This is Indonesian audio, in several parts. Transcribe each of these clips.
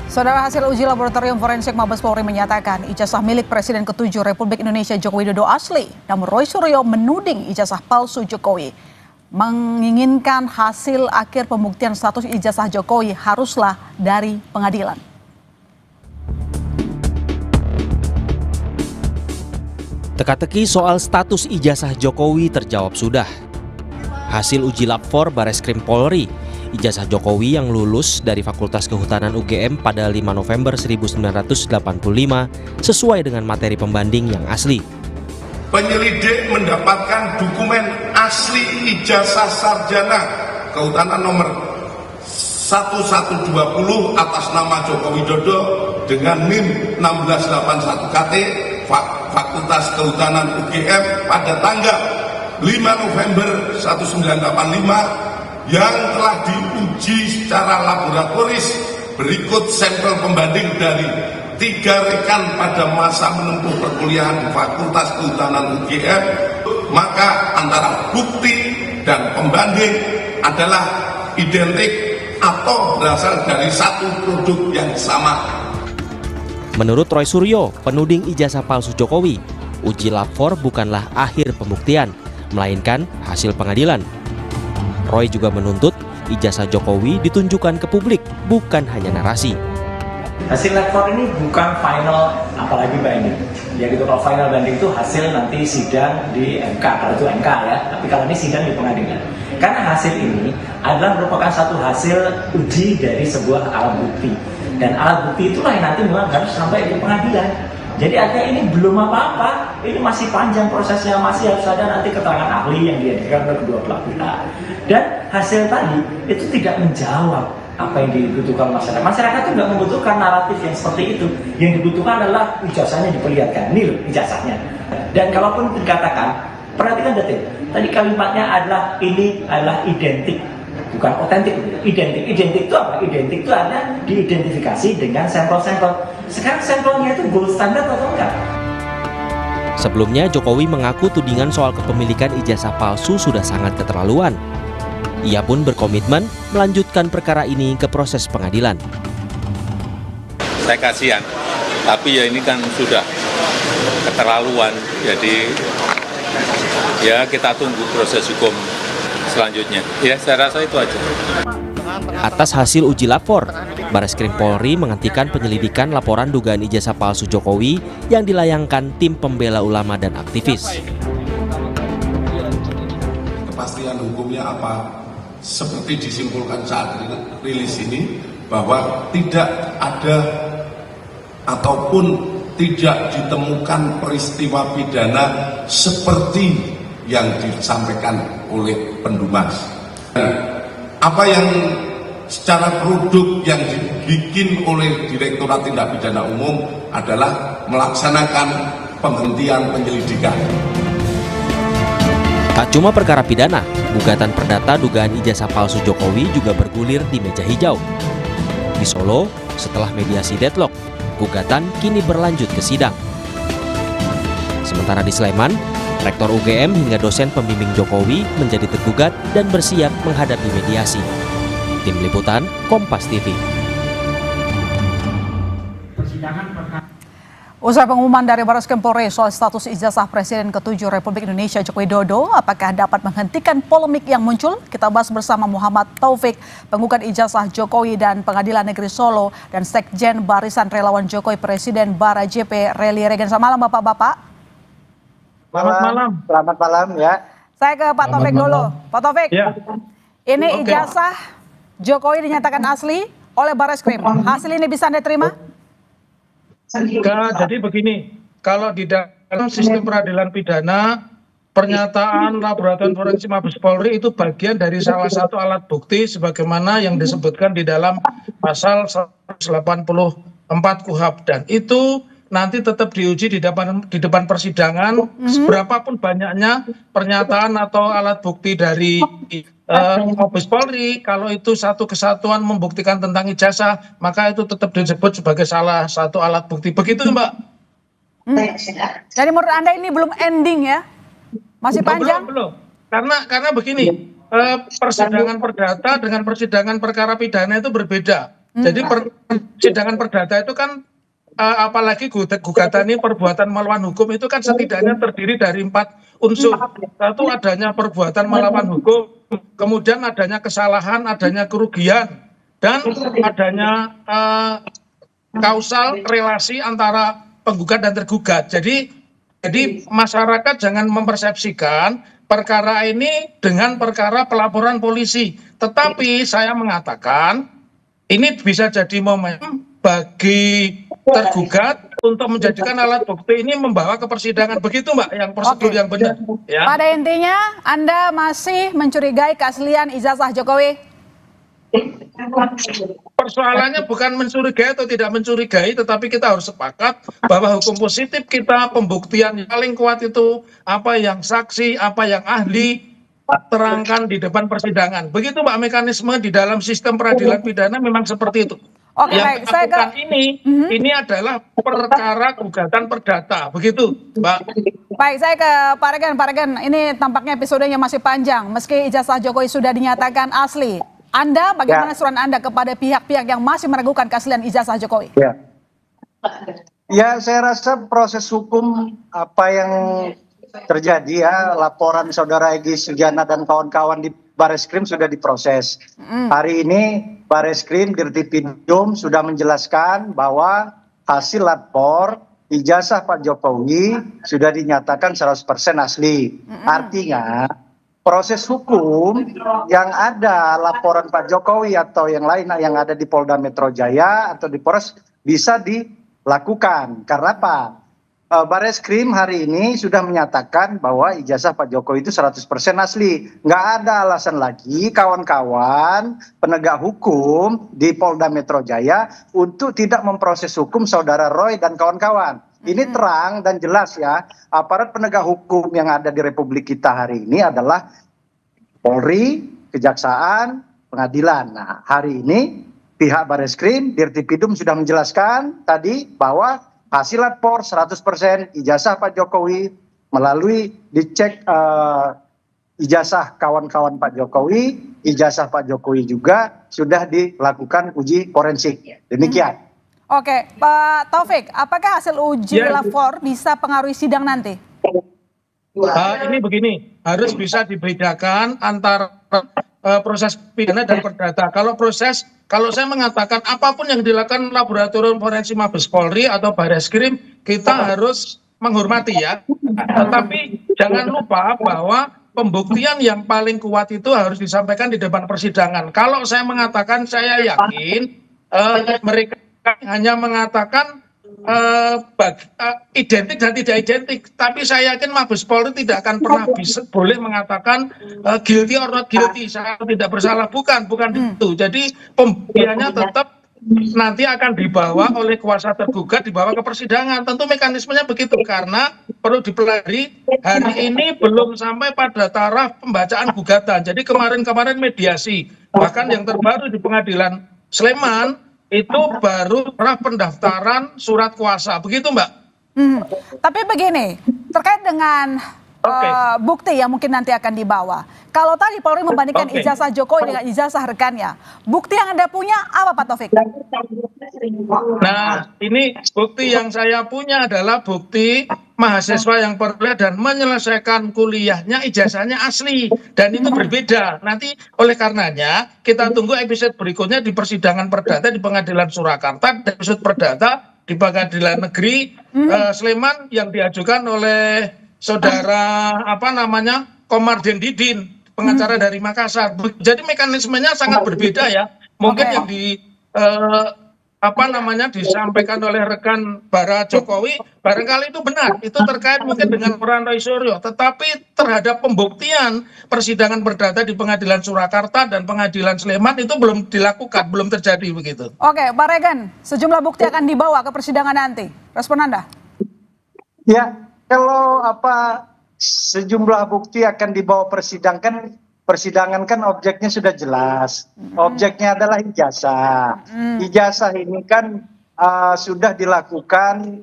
Saudara, hasil uji laboratorium forensik Mabes Polri menyatakan ijazah milik Presiden ke-7 Republik Indonesia Joko Widodo asli. Namun Roy Suryo menuding ijazah palsu Jokowi. Menginginkan hasil akhir pembuktian status ijazah Jokowi haruslah dari pengadilan. Teka-teki soal status ijazah Jokowi terjawab sudah. Hasil uji lab 4 Bareskrim Polri, ijazah Jokowi yang lulus dari Fakultas Kehutanan UGM pada 5 November 1985 sesuai dengan materi pembanding yang asli. Penyelidik mendapatkan dokumen asli ijazah sarjana Kehutanan nomor 1120 atas nama Joko Widodo dengan NIM 1681 KT Fakultas Kehutanan UGM pada tanggal 5 November 1985 yang telah diuji secara laboratoris. Berikut sampel pembanding dari 3 rekan pada masa menempuh perkuliahan di Fakultas Kehutanan UGM, maka antara bukti dan pembanding adalah identik atau berasal dari satu produk yang sama. Menurut Roy Suryo, penuding ijazah palsu Jokowi, uji lab 4 bukanlah akhir pembuktian, melainkan hasil pengadilan. Roy juga menuntut ijazah Jokowi ditunjukkan ke publik, bukan hanya narasi. Hasil lab 4 ini bukan final, apalagi banding. Ya gitu, kalau final banding itu hasil nanti sidang di MK, kalau itu MK ya. Tapi kalau ini sidang di pengadilan. Karena hasil ini adalah merupakan satu hasil uji dari sebuah alat bukti. Dan alat bukti itulah yang nanti memang harus sampai di pengadilan. Jadi artinya ini belum apa-apa, ini masih panjang prosesnya, masih harus ada nanti keterangan ahli yang dihadirkan oleh kedua belah pihak. Dan hasil tadi itu tidak menjawab apa yang dibutuhkan masyarakat. Masyarakat itu nggak membutuhkan naratif yang seperti itu. Yang dibutuhkan adalah ijazahnya diperlihatkan, nil ijazahnya. Dan kalaupun dikatakan, perhatikan detik. Tadi kalimatnya adalah ini adalah identik, bukan otentik. Identik itu apa? Identik itu ada diidentifikasi dengan sampel-sampel. Sekarang sampelnya itu gold standard atau enggak? Sebelumnya Jokowi mengaku tudingan soal kepemilikan ijazah palsu sudah sangat keterlaluan. Ia pun berkomitmen melanjutkan perkara ini ke proses pengadilan. Saya kasihan, tapi ya ini kan sudah keterlaluan, jadi ya kita tunggu proses hukum selanjutnya. Ya saya rasa itu aja. Atas hasil uji lab 4, Bareskrim Polri menghentikan penyelidikan laporan dugaan ijazah palsu Jokowi yang dilayangkan tim pembela ulama dan aktivis. Kepastian hukumnya apa? Seperti disimpulkan saat rilis ini, bahwa tidak ada ataupun tidak ditemukan peristiwa pidana seperti yang disampaikan oleh pendumas. Apa yang secara produk yang dibikin oleh Direktorat Tindak Pidana Umum adalah melaksanakan penghentian penyelidikan. Tak cuma perkara pidana, gugatan perdata dugaan ijazah palsu Jokowi juga bergulir di meja hijau. Di Solo, setelah mediasi deadlock, gugatan kini berlanjut ke sidang. Sementara di Sleman, Rektor UGM hingga dosen pembimbing Jokowi menjadi tergugat dan bersiap menghadapi mediasi. Tim Liputan, Kompas TV. Usai pengumuman dari Bareskrim Polri soal status ijazah Presiden ke-7 Republik Indonesia Joko Widodo, apakah dapat menghentikan polemik yang muncul? Kita bahas bersama Muhammad Taufik, penggugat ijazah Jokowi dan Pengadilan Negeri Solo, dan Sekjen Barisan Relawan Jokowi Presiden Bara JP Reli Regen. Selamat malam Bapak-Bapak. Selamat malam ya. Saya ke Pak Taufik dulu. Pak Taufik, Ya. Ini ijazah Jokowi dinyatakan asli oleh Bareskrim. Hasil ini bisa Anda terima? Jadi begini, kalau di dalam sistem peradilan pidana, pernyataan laboratorium forensik Mabes Polri itu bagian dari salah satu alat bukti sebagaimana yang disebutkan di dalam pasal 184 KUHP, dan itu nanti tetap diuji di depan persidangan. Seberapapun banyaknya pernyataan atau alat bukti dari Mabes Polri, kalau itu satu kesatuan membuktikan tentang ijazah, maka itu tetap disebut sebagai salah satu alat bukti. Begitu Mbak. Jadi menurut Anda ini belum ending ya? Masih panjang? Belum. Karena begini, persidangan perdata dengan persidangan perkara pidana itu berbeda. Jadi persidangan perdata itu kan apalagi gugatan ini perbuatan melawan hukum itu kan setidaknya terdiri dari 4 unsur. Satu, adanya perbuatan melawan hukum, kemudian adanya kesalahan, adanya kerugian, dan adanya kausal relasi antara penggugat dan tergugat. Jadi masyarakat jangan mempersepsikan perkara ini dengan perkara pelaporan polisi. Tetapi saya mengatakan ini bisa jadi momen bagi tergugat untuk menjadikan alat bukti ini membawa ke persidangan. Begitu Mbak, yang prosedur yang benar. Ya. Pada intinya Anda masih mencurigai keaslian ijazah Jokowi? Persoalannya bukan mencurigai atau tidak mencurigai, tetapi kita harus sepakat bahwa hukum positif kita, pembuktian yang paling kuat itu apa yang saksi, apa yang ahli terangkan di depan persidangan. Begitu Mbak, mekanisme di dalam sistem peradilan pidana memang seperti itu. Oke, yang baik, saya lakukan ini adalah perkara gugatan perdata, begitu Mbak. Baik, saya ke Pak Regan. Pak Regan, ini tampaknya episodenya masih panjang. Meski ijazah Jokowi sudah dinyatakan asli, Anda bagaimana surat Anda kepada pihak-pihak yang masih meragukan keaslian ijazah Jokowi? Ya, saya rasa proses hukum apa yang terjadi ya, laporan saudara Egy Sujana dan kawan-kawan di Bareskrim sudah diproses. Hari ini Bareskrim Dirtipidum sudah menjelaskan bahwa hasil lapor ijazah Pak Jokowi sudah dinyatakan 100% asli. Artinya proses hukum yang ada laporan Pak Jokowi atau yang lain yang ada di Polda Metro Jaya atau di Polres bisa dilakukan. Karena apa? Bareskrim hari ini sudah menyatakan bahwa ijazah Pak Jokowi itu 100% asli. Nggak ada alasan lagi kawan-kawan penegak hukum di Polda Metro Jaya untuk tidak memproses hukum saudara Roy dan kawan-kawan. Ini terang dan jelas ya, aparat penegak hukum yang ada di Republik kita hari ini adalah Polri, Kejaksaan, Pengadilan. Nah, hari ini pihak Bareskrim, Dirtipidum sudah menjelaskan tadi bahwa hasil lapor 100% ijazah Pak Jokowi melalui dicek ijazah kawan-kawan Pak Jokowi, ijazah Pak Jokowi juga sudah dilakukan uji forensik. Demikian. Oke, Pak Taufik, apakah hasil uji lapor bisa pengaruhi sidang nanti? Ini begini, harus bisa dibedakan antara proses pidana dan perdata. Kalau saya mengatakan apapun yang dilakukan laboratorium forensik Mabes Polri atau Bareskrim, kita harus menghormati ya. Tetapi jangan lupa bahwa pembuktian yang paling kuat itu harus disampaikan di depan persidangan. Kalau saya mengatakan, saya yakin mereka hanya mengatakan identik dan tidak identik, tapi saya yakin Mabes Polri tidak akan pernah boleh mengatakan guilty or not guilty, saya tidak bersalah, bukan itu. Jadi pembuktiannya tetap nanti akan dibawa oleh kuasa tergugat, dibawa ke persidangan. Tentu mekanismenya begitu, karena perlu dipelajari hari ini belum sampai pada taraf pembacaan gugatan. Jadi kemarin mediasi, bahkan yang terbaru di Pengadilan Sleman itu baru pendaftaran surat kuasa, begitu Mbak. Tapi begini, terkait dengan bukti yang mungkin nanti akan dibawa. Kalau tadi Polri membandingkan ijazah Jokowi dengan ijazah rekannya, bukti yang Anda punya apa Pak Taufik? Nah, ini bukti yang saya punya adalah bukti mahasiswa yang perkuliah dan menyelesaikan kuliahnya ijazahnya asli, dan itu berbeda. Nanti oleh karenanya kita tunggu episode berikutnya di persidangan perdata di Pengadilan Surakarta, dan episode perdata di Pengadilan Negeri Sleman yang diajukan oleh saudara Komarudin Didin, pengacara dari Makassar. Jadi mekanismenya sangat berbeda ya. Mungkin yang disampaikan oleh rekan Bara Jokowi barangkali itu benar, itu terkait mungkin dengan peran Roy Suryo, tetapi terhadap pembuktian persidangan perdata di Pengadilan Surakarta dan Pengadilan Sleman itu belum dilakukan, belum terjadi begitu. Oke, Pak Regan, sejumlah bukti akan dibawa ke persidangan nanti. Respon Anda? Ya, kalau sejumlah bukti akan dibawa persidangan kan objeknya sudah jelas. Objeknya adalah ijazah. Ijazah ini kan sudah dilakukan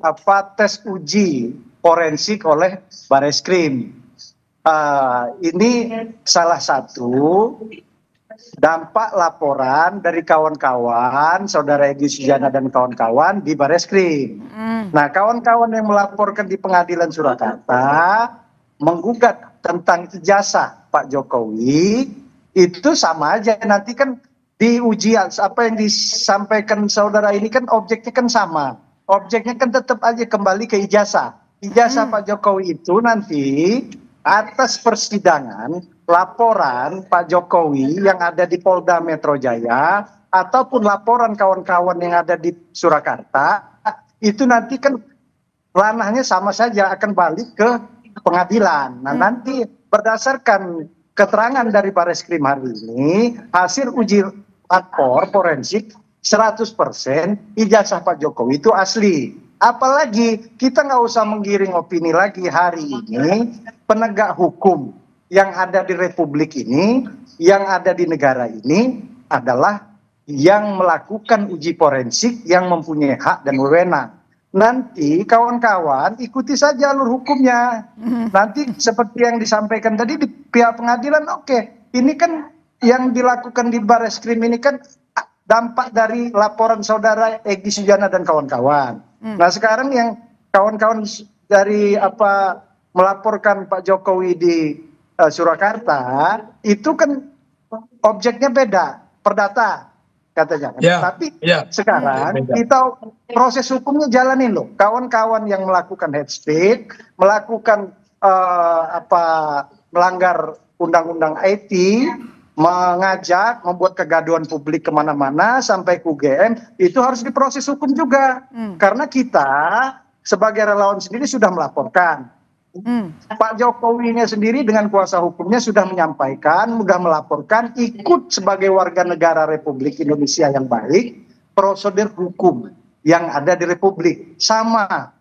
tes uji forensik oleh Bareskrim. Ini salah satu dampak laporan dari kawan-kawan, saudara Egy Sujana dan kawan-kawan di Bareskrim. Nah, kawan-kawan yang melaporkan di Pengadilan Surakarta menggugat tentang ijazah Pak Jokowi itu sama aja, nanti kan diuji apa yang disampaikan saudara ini kan objeknya kan sama, objeknya kan tetap aja kembali ke ijazah. Ijazah Pak Jokowi itu nanti atas persidangan laporan Pak Jokowi yang ada di Polda Metro Jaya ataupun laporan kawan-kawan yang ada di Surakarta itu nanti kan ranahnya sama saja, akan balik ke pengadilan. Nah, nanti berdasarkan keterangan dari Bareskrim hari ini, hasil uji lapor forensik 100% ijazah Pak Jokowi itu asli. Apalagi kita nggak usah menggiring opini lagi, hari ini penegak hukum yang ada di Republik ini, yang ada di negara ini adalah yang melakukan uji forensik, yang mempunyai hak dan wewenang. Nanti kawan-kawan ikuti saja alur hukumnya. Nanti seperti yang disampaikan tadi di pihak pengadilan, oke, ini kan yang dilakukan di Bareskrim ini kan dampak dari laporan saudara Egy Sujana dan kawan-kawan. Nah, sekarang yang kawan-kawan dari melaporkan Pak Jokowi di Surakarta itu kan objeknya beda, perdata katanya. Tapi sekarang kita proses hukumnya jalanin loh. Kawan-kawan yang melakukan hate speech, melakukan melanggar undang-undang IT, mengajak, membuat kegaduhan publik kemana-mana sampai ke UGM, itu harus diproses hukum juga. Karena kita sebagai relawan sendiri sudah melaporkan. Pak Jokowinya sendiri dengan kuasa hukumnya sudah menyampaikan, sudah melaporkan, ikut sebagai warga negara Republik Indonesia yang baik, prosedur hukum yang ada di Republik. Sama,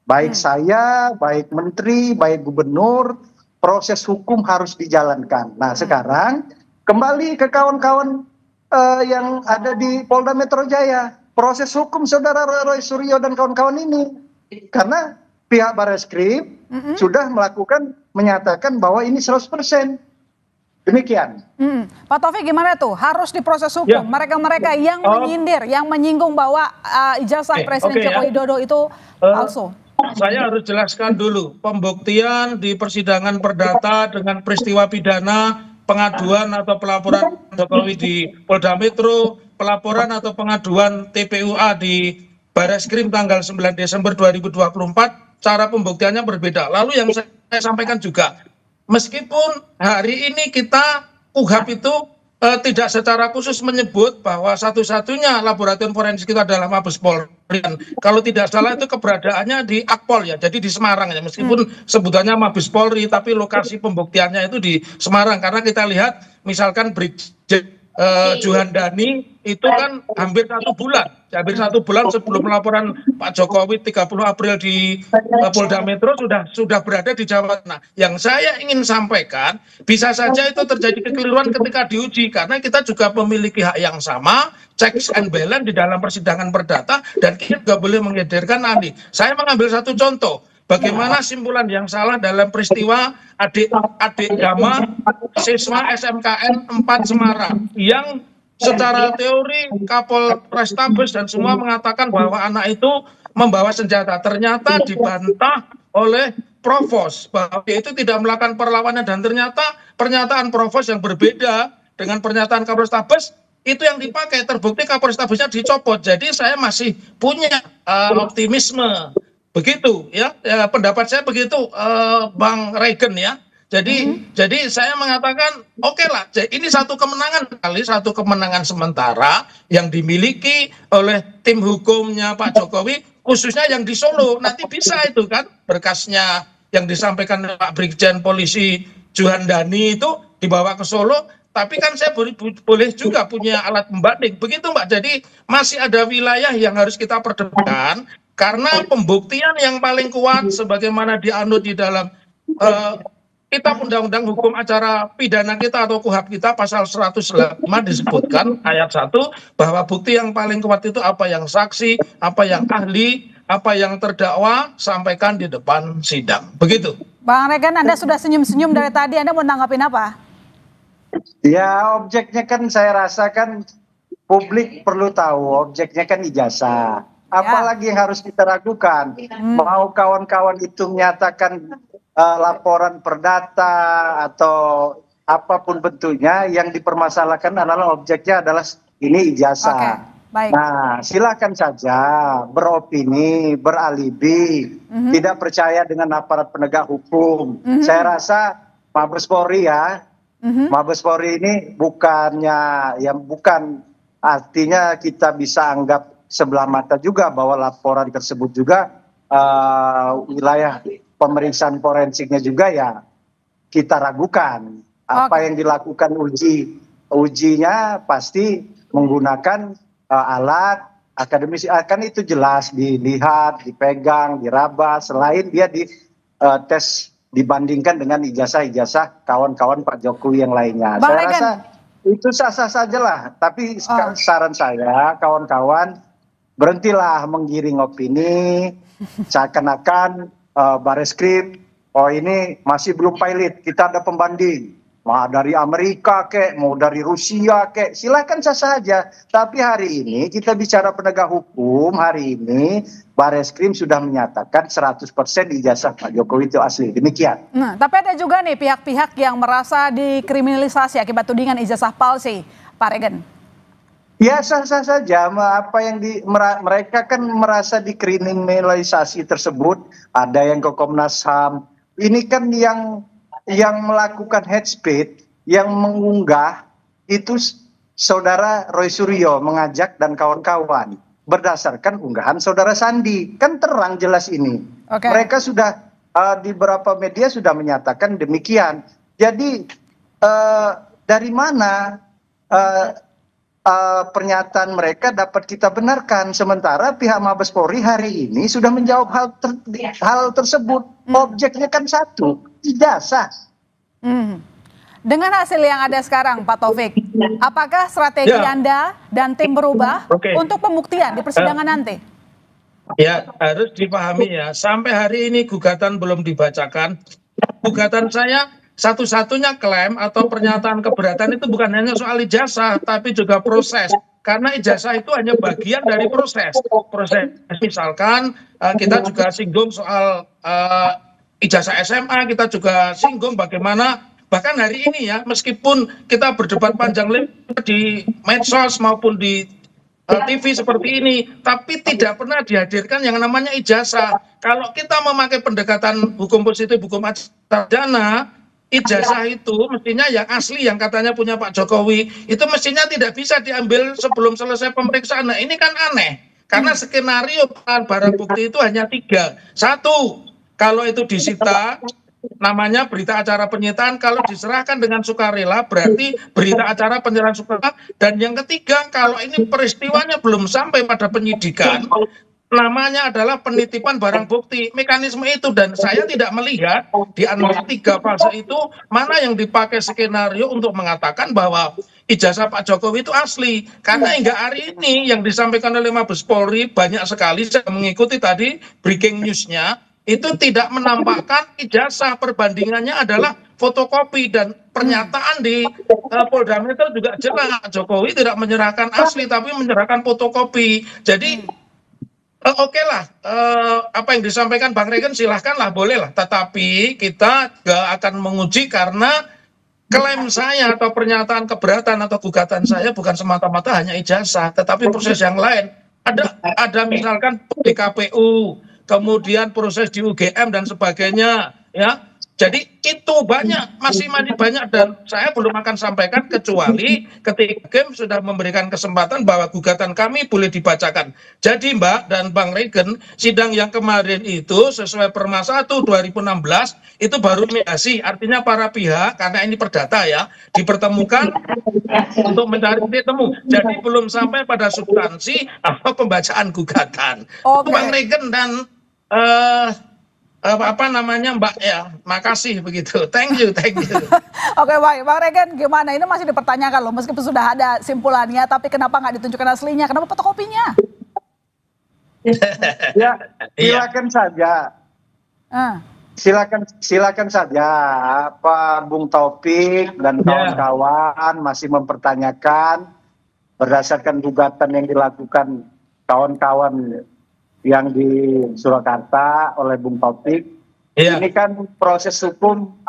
baik saya, baik menteri, baik gubernur, proses hukum harus dijalankan. Nah, sekarang kembali ke kawan-kawan yang ada di Polda Metro Jaya, proses hukum saudara Roy Suryo dan kawan-kawan ini. Karena pihak Bareskrim sudah menyatakan bahwa ini 100%. Demikian. Pak Taufik, gimana tuh? Harus diproses hukum. Mereka-mereka yang menyindir, yang menyinggung bahwa ijazah Presiden Joko Widodo itu palsu. Saya harus jelaskan dulu, pembuktian di persidangan perdata dengan peristiwa pidana, pengaduan atau pelaporan Jokowi di Polda Metro, pelaporan atau pengaduan TPUA di Bareskrim tanggal 9 Desember 2024, cara pembuktiannya berbeda. Lalu yang saya sampaikan juga, meskipun hari ini kita KUHAP itu tidak secara khusus menyebut bahwa satu-satunya laboratorium forensik itu adalah Mabes Polri. Kalau tidak salah itu keberadaannya di Akpol ya, jadi di Semarang ya, meskipun sebutannya Mabes Polri, tapi lokasi pembuktiannya itu di Semarang. Karena kita lihat misalkan Brigjen Juhandani itu kan hampir 1 bulan sebelum laporan Pak Jokowi 30 April di Polda Metro sudah berada di Jawa Tengah. Yang saya ingin sampaikan, bisa saja itu terjadi kekeliruan ketika diuji, karena kita juga memiliki hak yang sama, checks and balance di dalam persidangan perdata, dan kita juga boleh mengedarkan ahli. Saya mengambil satu contoh, bagaimana simpulan yang salah dalam peristiwa adik Gama siswa SMKN 4 Semarang yang secara teori Kapolrestabes dan semua mengatakan bahwa anak itu membawa senjata. Ternyata dibantah oleh Provos bahwa dia itu tidak melakukan perlawanan, dan ternyata pernyataan Provos yang berbeda dengan pernyataan Kapolrestabes itu yang dipakai, terbukti Kapolrestabesnya dicopot. Jadi saya masih punya optimisme. Begitu ya, pendapat saya begitu, Bang Regen ya. Jadi saya mengatakan oke lah, ini satu kemenangan sementara yang dimiliki oleh tim hukumnya Pak Jokowi, khususnya yang di Solo. Nanti bisa itu kan berkasnya yang disampaikan Pak Brigjen Polisi Juhandani itu dibawa ke Solo. Tapi kan saya boleh juga punya alat pembanding. Begitu Mbak, jadi masih ada wilayah yang harus kita perdebatkan. Karena pembuktian yang paling kuat sebagaimana dianut di dalam kitab undang-undang hukum acara pidana kita atau KUHAP kita pasal 105 disebutkan ayat 1 bahwa bukti yang paling kuat itu apa yang saksi, apa yang ahli, apa yang terdakwa sampaikan di depan sidang. Begitu. Bang Regen, Anda sudah senyum-senyum dari tadi, Anda mau nanggapin apa? Ya, objeknya kan saya rasa kan publik perlu tahu objeknya kan ijazah. Apalagi yang harus kita ragukan? Mau kawan-kawan itu menyatakan laporan perdata atau apapun bentuknya, yang dipermasalahkan adalah objeknya adalah ini ijazah. Baik. Nah, silakan saja beropini, beralibi, tidak percaya dengan aparat penegak hukum. Saya rasa Mabes Polri ya, Mabes Polri ini bukannya yang bukan artinya kita bisa anggap sebelah mata juga bahwa laporan tersebut juga wilayah pemeriksaan forensiknya juga ya kita ragukan. Apa yang dilakukan ujinya pasti menggunakan alat akademis, kan itu jelas dilihat, dipegang, diraba, selain dia di tes dibandingkan dengan ijazah-ijazah kawan-kawan Pak Jokowi yang lainnya. Saya rasa itu sah-sah saja lah, tapi saran saya kawan-kawan berhentilah menggiring opini seakan-akan Bareskrim, oh ini masih belum pilot, kita ada pembanding. Mau dari Amerika kek, mau dari Rusia kek, silakan saja. Tapi hari ini kita bicara penegak hukum, hari ini Bareskrim sudah menyatakan 100% ijazah Pak Jokowi itu asli. Demikian. Nah, tapi ada juga nih pihak-pihak yang merasa dikriminalisasi akibat tudingan ijazah palsu, Pak Regen. Ya sah-sah saja, apa yang mereka kan merasa dikriminalisasi tersebut, ada yang ke Komnas HAM. Ini kan yang melakukan hate speech, yang mengunggah itu saudara Roy Suryo mengajak dan kawan-kawan berdasarkan unggahan saudara Sandi, kan terang jelas ini. Mereka sudah di beberapa media sudah menyatakan demikian. Jadi dari mana pernyataan mereka dapat kita benarkan, sementara pihak Mabes Polri hari ini sudah menjawab hal tersebut. Objeknya kan satu, ijazah. Dengan hasil yang ada sekarang, Pak Taufik, apakah strategi Anda dan tim berubah untuk pembuktian di persidangan nanti? Ya, harus dipahami ya, sampai hari ini gugatan belum dibacakan. Gugatan saya satu-satunya klaim atau pernyataan keberatan itu bukan hanya soal ijazah, tapi juga proses. Karena ijazah itu hanya bagian dari proses. Misalkan kita juga singgung soal ijazah SMA, kita juga singgung bagaimana bahkan hari ini ya, meskipun kita berdebat panjang lebar di medsos maupun di TV seperti ini, tapi tidak pernah dihadirkan yang namanya ijazah. Kalau kita memakai pendekatan hukum positif, hukum acara pidana, ijazah itu mestinya yang asli, yang katanya punya Pak Jokowi, itu mestinya tidak bisa diambil sebelum selesai pemeriksaan. Nah ini kan aneh, karena skenario barang bukti itu hanya 3. 1, kalau itu disita, namanya berita acara penyitaan, kalau diserahkan dengan sukarela berarti berita acara penyerahan sukarela. Dan yang ketiga, kalau ini peristiwanya belum sampai pada penyidikan, namanya adalah penitipan barang bukti. Mekanisme itu, dan saya tidak melihat di antara 3 fase itu mana yang dipakai skenario untuk mengatakan bahwa ijazah Pak Jokowi itu asli. Karena hingga hari ini yang disampaikan oleh Mabes Polri banyak sekali, saya mengikuti tadi breaking news-nya, itu tidak menampakkan ijazah, perbandingannya adalah fotokopi, dan pernyataan di Polda Metro juga jelas, Jokowi tidak menyerahkan asli tapi menyerahkan fotokopi. Jadi oke lah, apa yang disampaikan Bang Regen silahkanlah, bolehlah, tetapi kita gak akan menguji karena klaim saya atau pernyataan keberatan atau gugatan saya bukan semata-mata hanya ijazah, tetapi proses yang lain. Ada misalkan di KPU, kemudian proses di UGM dan sebagainya, ya. Jadi itu masih banyak, dan saya belum akan sampaikan kecuali ketika Hakim sudah memberikan kesempatan bahwa gugatan kami boleh dibacakan. Jadi Mbak dan Bang Regen, sidang yang kemarin itu sesuai Perma 1 2016 itu baru mediasi, artinya para pihak, karena ini perdata ya, dipertemukan untuk mencari titik temu. Jadi belum sampai pada substansi atau pembacaan gugatan. Itu Bang Regen dan apa namanya Mbak ya, makasih begitu, thank you. Oke, baik, Bang Regen gimana, ini masih dipertanyakan loh, meskipun sudah ada simpulannya, tapi kenapa nggak ditunjukkan aslinya, kenapa fotokopinya? Ya silakan saja. Silakan saja Pak Bung Taufik dan kawan-kawan masih mempertanyakan berdasarkan gugatan yang dilakukan kawan-kawan yang di Surakarta oleh Bung Taufik. Ini kan proses hukum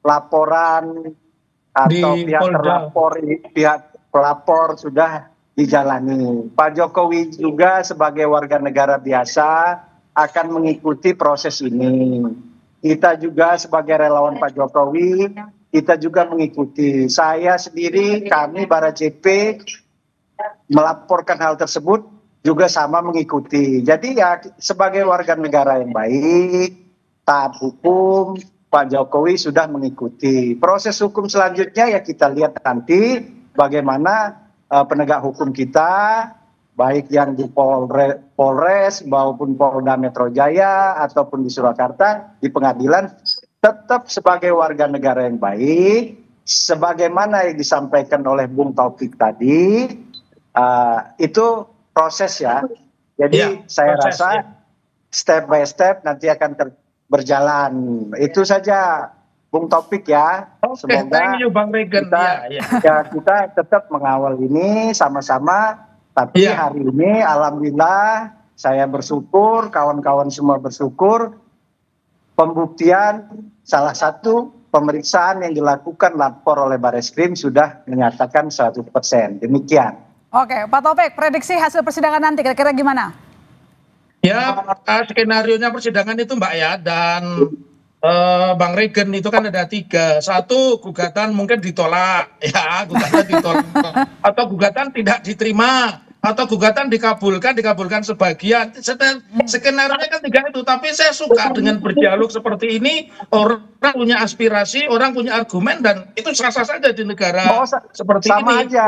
laporan atau pihak pelapor sudah dijalani. Pak Jokowi juga sebagai warga negara biasa akan mengikuti proses ini. Kita juga sebagai relawan Pak Jokowi, kita juga mengikuti. Saya sendiri, kami Bara JP melaporkan hal tersebut juga sama mengikuti. Jadi ya sebagai warga negara yang baik, taat hukum, Pak Jokowi sudah mengikuti. Proses hukum selanjutnya ya kita lihat nanti bagaimana penegak hukum kita, baik yang di Polres maupun Polda Metro Jaya ataupun di Surakarta, di pengadilan, tetap sebagai warga negara yang baik, sebagaimana yang disampaikan oleh Bung Taufik tadi, itu proses ya. Jadi saya rasa step by step nanti akan berjalan. Itu saja Bung Taufik ya. Semoga thank you, Bang Regen. kita tetap mengawal ini sama-sama. Tapi hari ini alhamdulillah saya bersyukur, kawan-kawan semua bersyukur, pembuktian salah satu pemeriksaan yang dilakukan lapor oleh Bareskrim sudah menyatakan 100%. Demikian. Oke, Pak Taufik, prediksi hasil persidangan nanti kira-kira gimana? Ya, skenario-nya persidangan itu Mbak ya, dan Bang Regen itu kan ada 3. 1, gugatan mungkin ditolak, ya gugatan ditolak, atau gugatan tidak diterima, atau gugatan dikabulkan sebagian. Skenario-nya kan 3 itu. Tapi saya suka dengan berdialog seperti ini, orang punya aspirasi, orang punya argumen, dan itu sah-sah saja di negara seperti sama ini. Aja.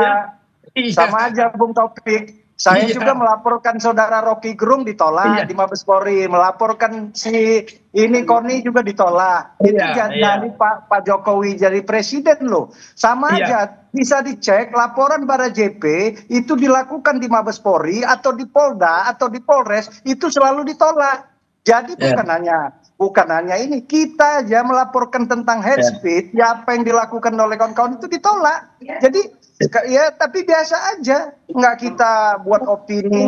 Sama aja Bung Taufik. Saya juga melaporkan saudara Rocky Gerung ditolak di Mabes Polri, melaporkan si ini Koni juga ditolak. Itu jadi Pak Jokowi jadi presiden loh. Sama aja, bisa dicek laporan Bara JP itu dilakukan di Mabes Polri atau di Polda atau di Polres itu selalu ditolak. Jadi bukan hanya ini, kita aja melaporkan tentang hate speech, apa yang dilakukan oleh kawan-kawan itu ditolak. Jadi ya tapi biasa aja, nggak kita buat opini,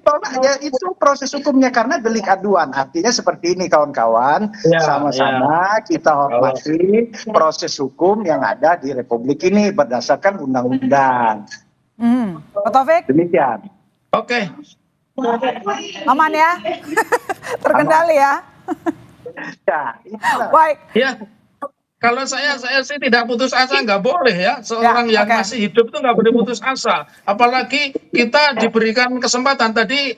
tolak ya, itu proses hukumnya karena delik aduan. Artinya seperti ini kawan-kawan, sama-sama kita hormati proses hukum yang ada di Republik ini berdasarkan undang-undang. Pak Taufik? Demikian. Oke. Aman ya? Terkendali ya? Baik. Ya. Kalau saya sih tidak putus asa, nggak boleh ya. Seorang yang masih hidup itu nggak boleh putus asa. Apalagi kita diberikan kesempatan. Tadi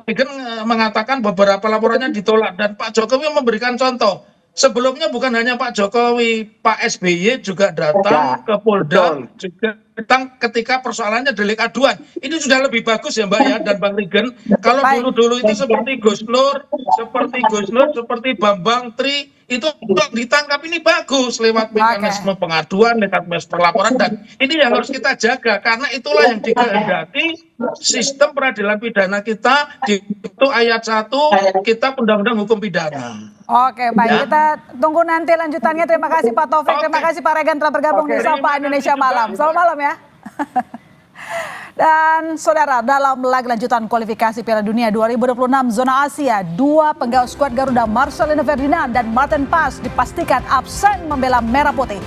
Regen mengatakan beberapa laporannya ditolak. Dan Pak Jokowi memberikan contoh. Sebelumnya bukan hanya Pak Jokowi, Pak SBY juga datang ke Polda, juga datang ketika persoalannya delik aduan. Ini sudah lebih bagus ya Mbak ya dan Bang Regen. Kalau dulu itu seperti Gus Nur, seperti Bambang Tri, itu ditangkap ini bagus lewat mekanisme pengaduan, lewat mekanisme pelaporan, dan ini yang harus kita jaga karena itulah yang dikehendaki sistem peradilan pidana kita di itu ayat 1 kita Undang-Undang Hukum Pidana. Oke, baik, kita tunggu nanti lanjutannya. Terima kasih Pak Taufik, terima kasih Pak Regen telah bergabung di Sapa Indonesia Malam. Selamat malam ya. Dan saudara, dalam laga lanjutan kualifikasi Piala Dunia 2026 zona Asia, 2 penggawa skuad Garuda Marcelino Ferdinand dan Martin Paes dipastikan absen membela Merah Putih.